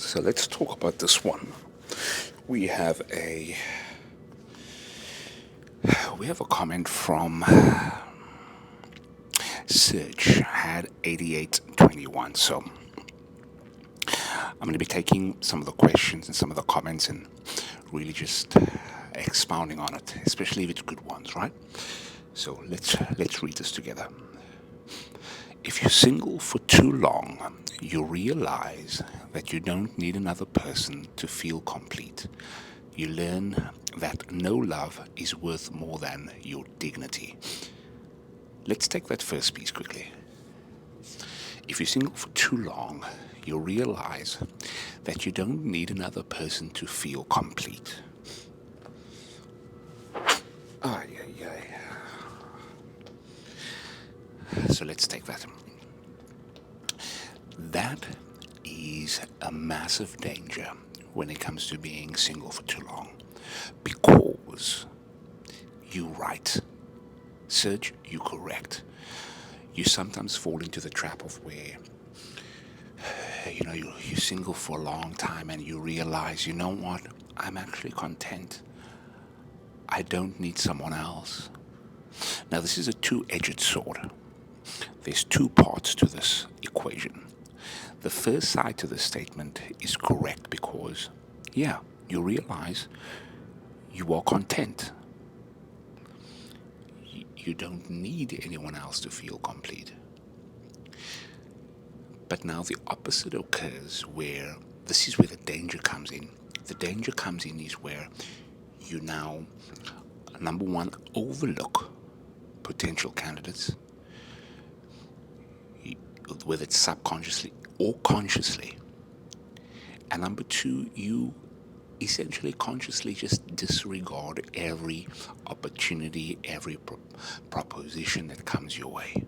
So let's talk about this one. We have a we have a comment from Serge had 8821. So I'm going to be taking some of the questions and some of the comments and really just expounding on it, especially if it's good ones, right? So let's read this together. If you're single for too long, you realize that you don't need another person to feel complete. You learn that no love is worth more than your dignity. Let's take that first piece quickly. If you're single for too long, you realize that you don't need another person to feel complete. Ah, yeah, yeah. So let's take that. That is a massive danger when it comes to being single for too long. Because you're right. Serge, you're correct. You sometimes fall into the trap of where you're single for a long time and you realize, you know what, I'm actually content. I don't need someone else. Now, this is a two-edged sword. There's two parts to this equation. The first side to the statement is correct because, yeah, you realize you are content. You don't need anyone else to feel complete. But now the opposite occurs where this is where the danger comes in. The danger comes in is where you now, number one, overlook potential candidates, whether it's subconsciously or consciously. And number two, you essentially consciously just disregard every opportunity, every proposition that comes your way.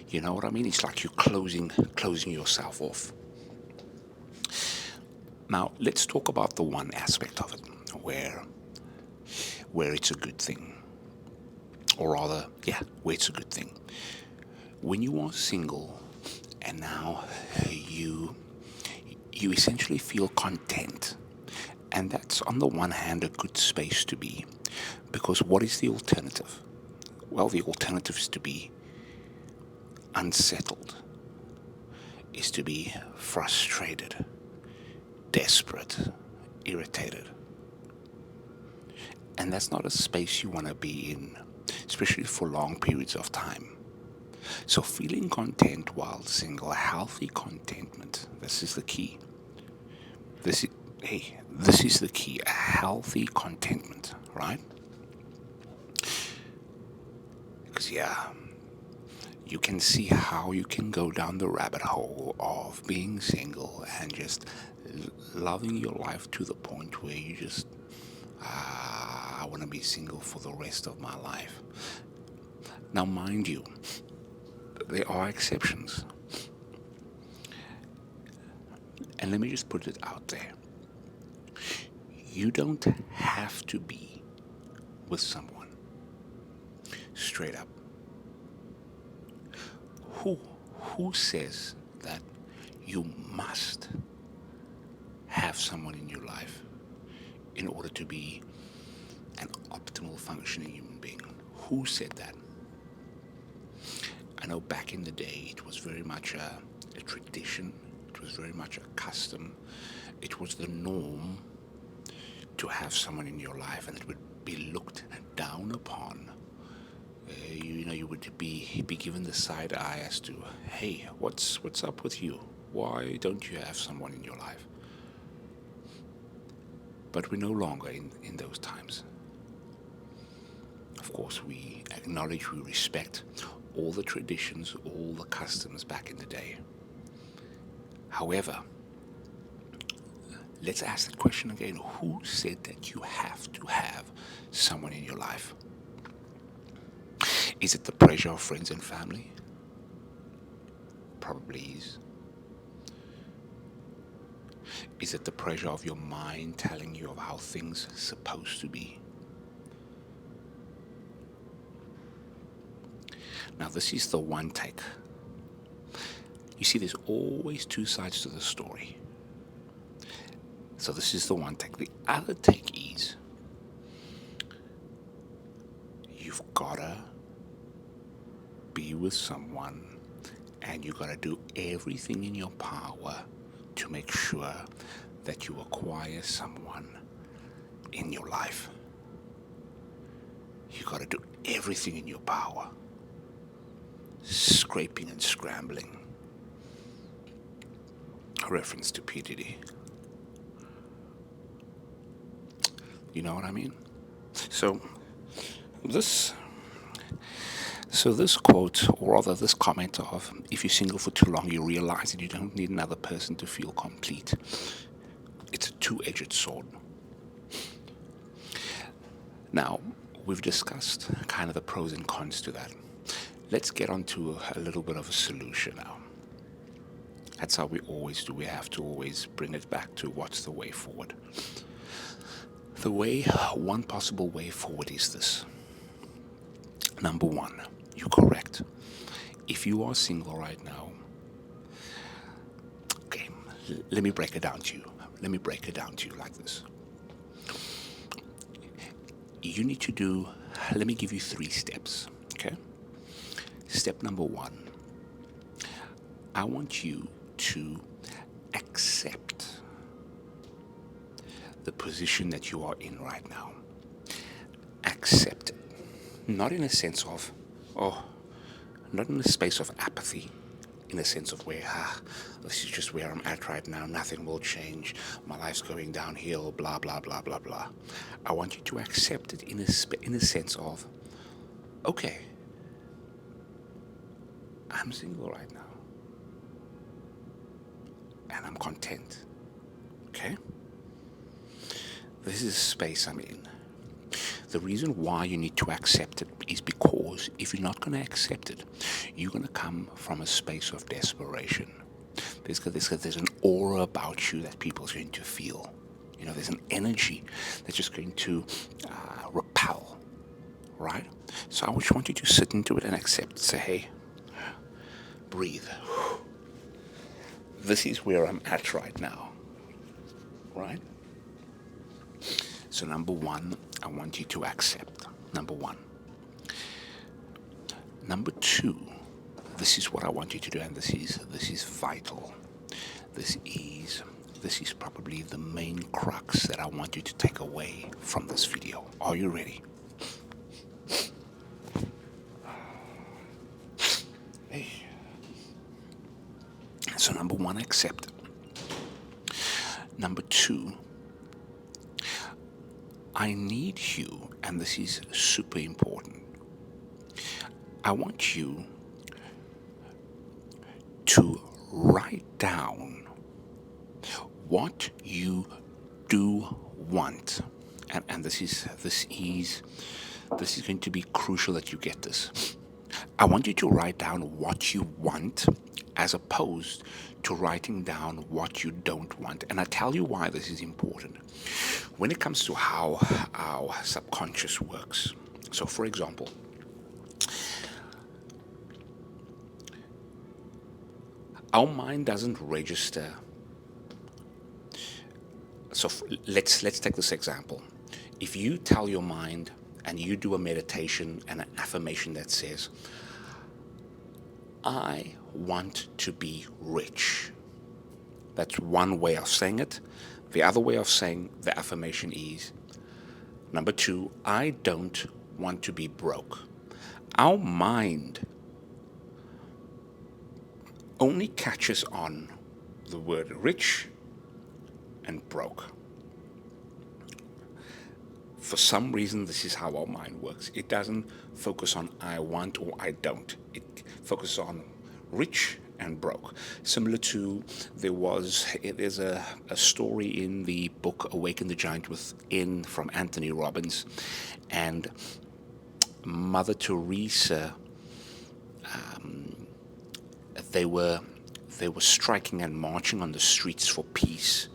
You know what I mean? It's like you're closing yourself off. Now, let's talk about the one aspect of it where it's a good thing. Or rather, yeah, where it's a good thing. When you are single and now you essentially feel content. And that's on the one hand a good space to be. Because what is the alternative? Well, the alternative is to be unsettled, is to be frustrated, desperate, irritated. And that's not a space you want to be in, especially for long periods of time. So feeling content while single, healthy contentment, this is the key. This is the key, a healthy contentment, right? Because, yeah, you can see how you can go down the rabbit hole of being single and just loving your life to the point where you just, I want to be single for the rest of my life. Now, mind you, there are exceptions. And let me just put it out there. You don't have to be with someone. Straight up. Who says that you must have someone in your life in order to be an optimal functioning human being? Who said that? I know back in the day it was very much a tradition, it was very much a custom, it was the norm to have someone in your life, and it would be looked down upon. You would be given the side eye as to, hey, what's up with you? Why don't you have someone in your life? But we're no longer in those times. Of course, we acknowledge, we respect all the traditions, all the customs back in the day. However, let's ask the question again. Who said that you have to have someone in your life? Is it the pressure of friends and family? Probably is. Is it the pressure of your mind telling you of how things are supposed to be? Now, this is the one take. You see, there's always two sides to the story. So this is the one take. The other take is you've gotta be with someone and you gotta do everything in your power to make sure that you acquire someone in your life. You gotta do everything in your power. Scraping and scrambling. A reference to PDD. You know what I mean? So this this quote, or rather this comment of, if you're single for too long, you realize that you don't need another person to feel complete. It's a two-edged sword. Now, we've discussed kind of the pros and cons to that. Let's get on to a little bit of a solution now. That's how we always do. We have to always bring it back to what's the way forward. One possible way forward is this. Number one, you're correct. If you are single right now, okay, let me break it down to you. Let me break it down to you like this. You need to do, let me give you 3 steps, okay? Step number 1, I want you to accept the position that you are in right now. Accept it. Not in a sense of, not in a space of apathy, in a sense of where, this is just where I'm at right now, nothing will change, my life's going downhill, blah, blah, blah, blah, blah. I want you to accept it in a sense of, okay, I'm single right now, and I'm content, okay? This is a space I'm in. The reason why you need to accept it is because if you're not going to accept it, you're going to come from a space of desperation. There's an aura about you that people's going to feel. You know, there's an energy that's just going to repel, right? So I just want you to sit into it and accept. Say, hey, breathe. This is where I'm at right now, right? So number 1, I want you to accept. Number 1. Number 2, this is what I want you to do, and this is vital. This is probably the main crux that I want you to take away from this video. Are you ready? Hey. So number 1, accept. Number 2, I need you, and this is super important, I want you to write down what you do want. And this is going to be crucial that you get this. I want you to write down what you want as opposed to writing down what you don't want. And I tell you why this is important. When it comes to how our subconscious works. So for example, our mind doesn't register. So let's take this example. If you tell your mind and you do a meditation and an affirmation that says, I want to be rich. That's one way of saying it. The other way of saying the affirmation is, number 2, I don't want to be broke. Our mind only catches on the word rich and broke. For some reason, this is how our mind works. It doesn't focus on I want or I don't. It focuses on rich and broke. Similar to, there's a story in the book Awaken the Giant within from Anthony Robbins, and Mother Teresa, they were striking and marching on the streets for peace,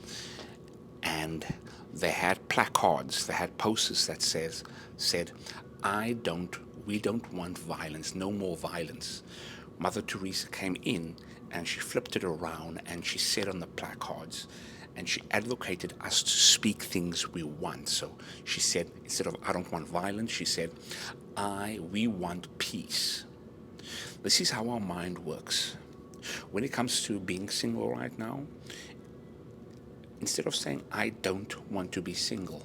and they had placards, they had posters that said, we don't want violence, no more violence. Mother Teresa came in and she flipped it around and she said on the placards, and she advocated us to speak things we want. So she said, instead of "I don't want violence," she said, we want peace. This is how our mind works. When it comes to being single right now, instead of saying "I don't want to be single,"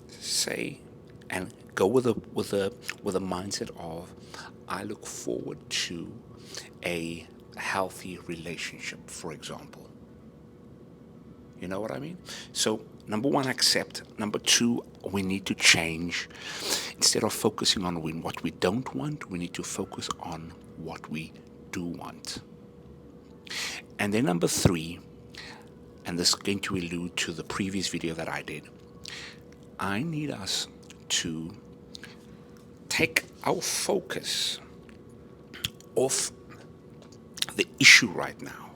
say and go with a mindset of "I look forward to a healthy relationship," for example. You know what I mean? So, number one, accept. Number two, we need to change. Instead of focusing on what we don't want, we need to focus on what we do want. And then number three, and this is going to allude to the previous video that I did, I need us to take our focus off the issue right now.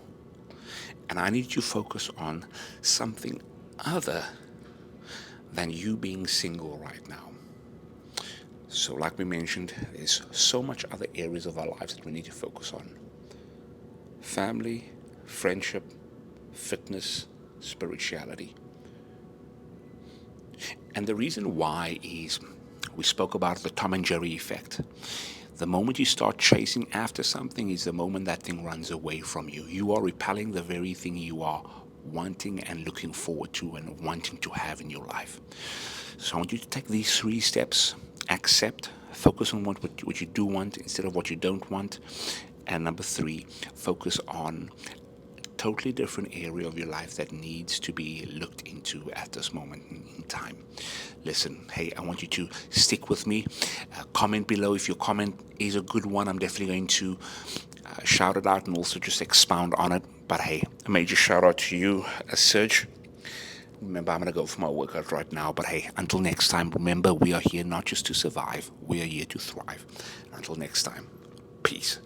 And I need you to focus on something other than you being single right now. So like we mentioned, there's so much other areas of our lives that we need to focus on. Family, friendship, fitness, spirituality. And the reason why is we spoke about the Tom and Jerry effect. The moment you start chasing after something is the moment that thing runs away from you. You are repelling the very thing you are wanting and looking forward to and wanting to have in your life. So I want you to take these 3 steps. Accept, focus on what you do want instead of what you don't want. And number 3, focus on totally different area of your life that needs to be looked into at this moment in time. Listen, hey, I want you to stick with me. Comment below if your comment is a good one. I'm definitely going to shout it out and also just expound on it. But hey, a major shout out to you, Serge. Remember, I'm going to go for my workout right now. But hey, until next time, remember, we are here not just to survive. We are here to thrive. Until next time, peace.